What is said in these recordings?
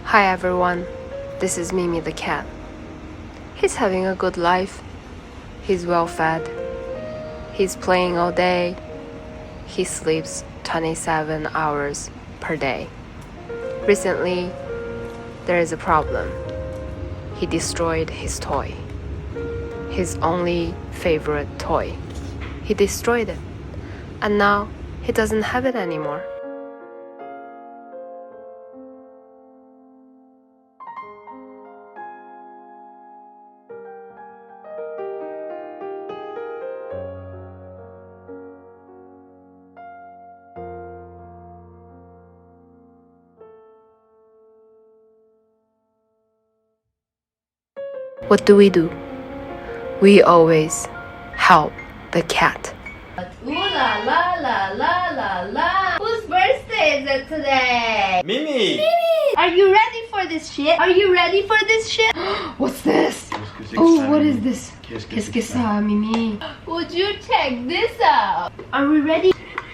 Hi everyone, this is Mimi the cat. He's having a good life. He's well fed. He's playing all day. He sleeps 27 hours per day. Recently, there is a problem. He destroyed his toy. His only favorite toy. He destroyed it. And now he doesn't have it anymore. What do? We always help the cat. Ooh la la la la la la. Whose birthday is it today? Mimi! Are you ready for this shit? Are you ready for this shit? What's this? Oh, what is this? Qu'est-ce que ça, Mimi? Would you check this out? Are we ready?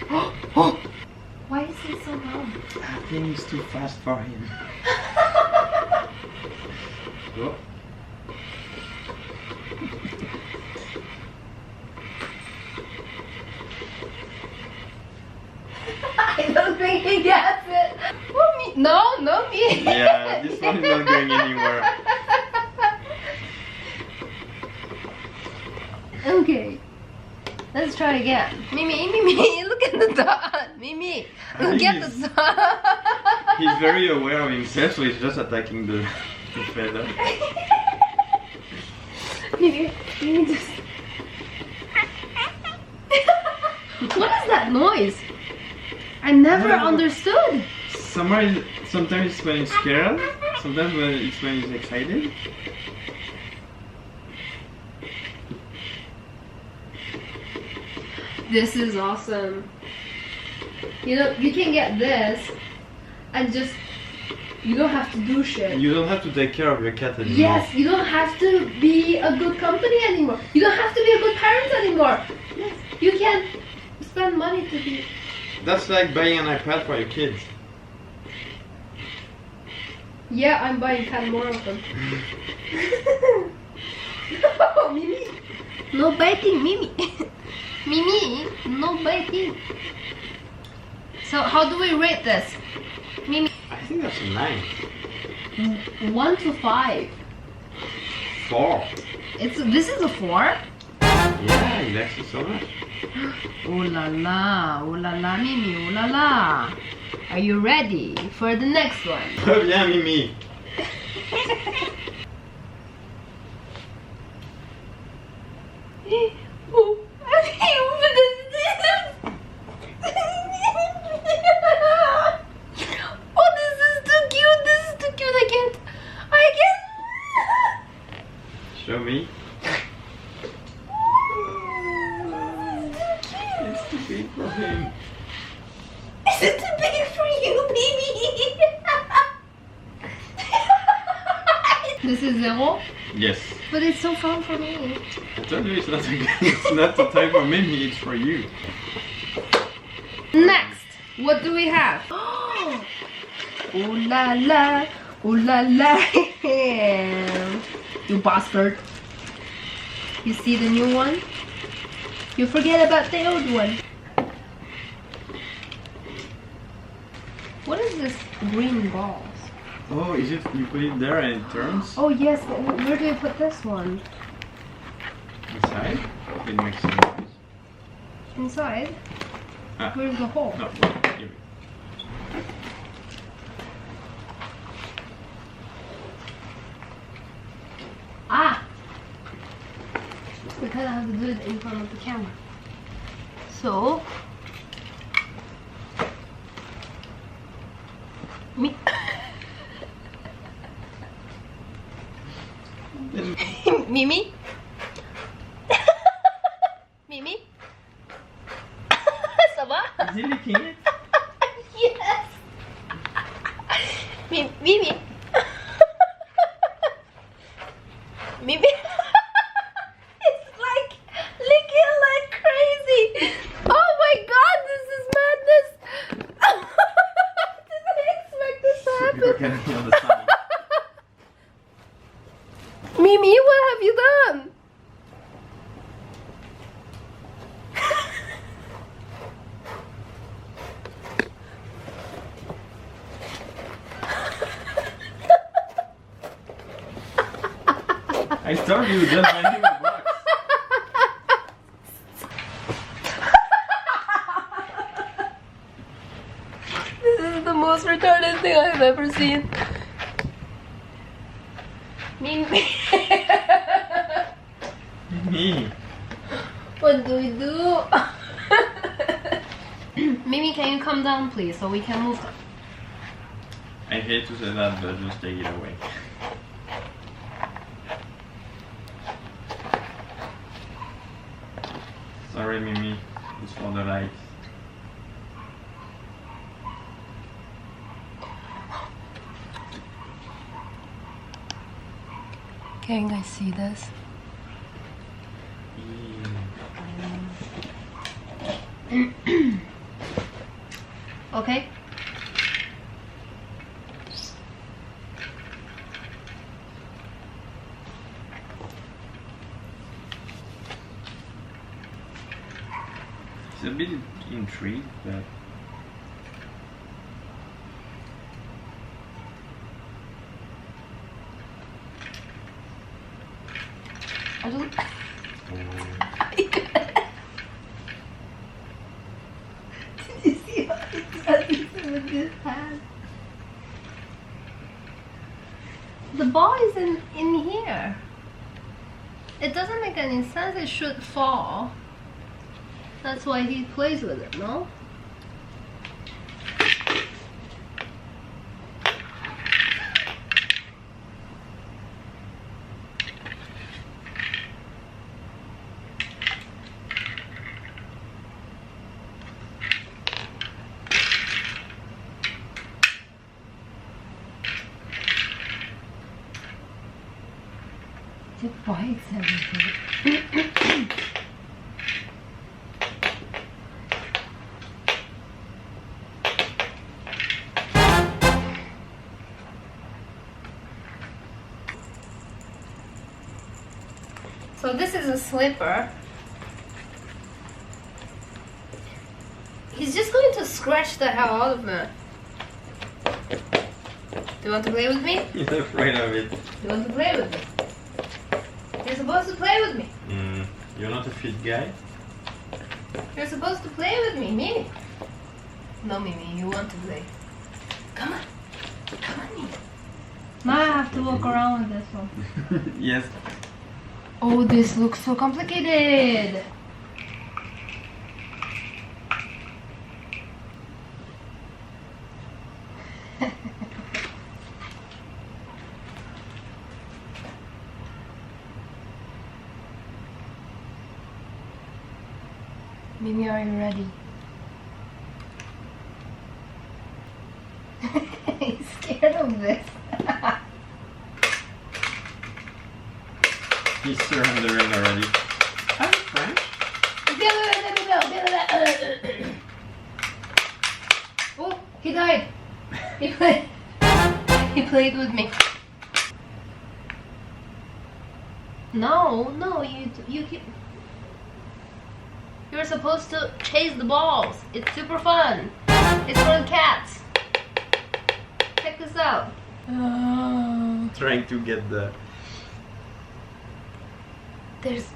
Oh, why is he so loud? I think it's too fast for him. Oh. I don't think he gets it. Oh, me. No, no me. Yeah, this one is not going anywhere. Okay. Let's try again. Mimi, look at the dot. Mimi, look at the dot. He's very aware of himself, so he's just attacking the feather. Mimi just... What is that noise? I never understood. Sometimes it's when he's scared, sometimes it's when he's excited. This is awesome. You know, you can get this and just, you don't have to do shit. You don't have to take care of your cat anymore. Yes, you don't have to be a good company anymore. You don't have to be a good parent anymore. Yes, you can spend money to be... That's like buying an iPad for your kids. Yeah, I'm buying 10 more of them. No, Mimi. No biting, Mimi. Mimi, no biting. So how do we rate this? Mimi. I think that's a 9. 1 to 5. 4. This is a 4? Yeah, he likes it so much. Oh la la, Mimi, oh la la. Are you ready for the next one? Viens, Mimi. Oh, what is this? Oh, this is too cute. This is too cute. I can't. Show me. It's It's too big for him. Is it too big for you, baby? This is 0, Yes. but it's so fun for me. I told you it's not the time for Mimi, it's for you. Next, what do we have? Oh la la, oh la la. You bastard. You see the new one? You forget about the old one. What is this green balls? Oh, is it you put it there and it turns? Oh yes, but where do you put this one? Inside? It makes some noise. Inside? Ah. Where's the hole? No, give it. Ah! We kind of have to do it in front of the camera. So... Me... Mimi? Mimi? Ça va? Is he licking it? Yes! Mimi? Mimi? It's like licking like crazy! Oh my god, this is madness! Didn't expect this to happen! People can hear the sound. Mimi, what have you done? I told you, just handing the box. This is the most retarded thing I've ever seen. Mimi. Me. What do we do? Mimi, can you come down please so we can move? I hate to say that, but just take it away. Sorry, Mimi. It's for the likes. Can you guys see this? Okay. It's a bit intrigued, but I don't. Did you see what it does with this hand? The ball is in here. It doesn't make any sense. It should fall. That's why he plays with it, no? It bites everything. So this is a slipper. He's just going to scratch the hell out of me. Do you want to play with me? he's afraid of it. You want to play with me? You're supposed to play with me. You're not a fit guy? You're supposed to play with me, Mimi. No, Mimi, you want to play. Come on. Come on, Mimi. Now I have to walk around with this one. Yes. Oh, this looks so complicated. Mimi, are you ready? He's scared of this. He's surrendering already. Are you French? Oh, he died. He played with me. No, you keep. You're supposed to chase the balls. It's super fun. It's for the cats. Check this out. Trying to get the... There's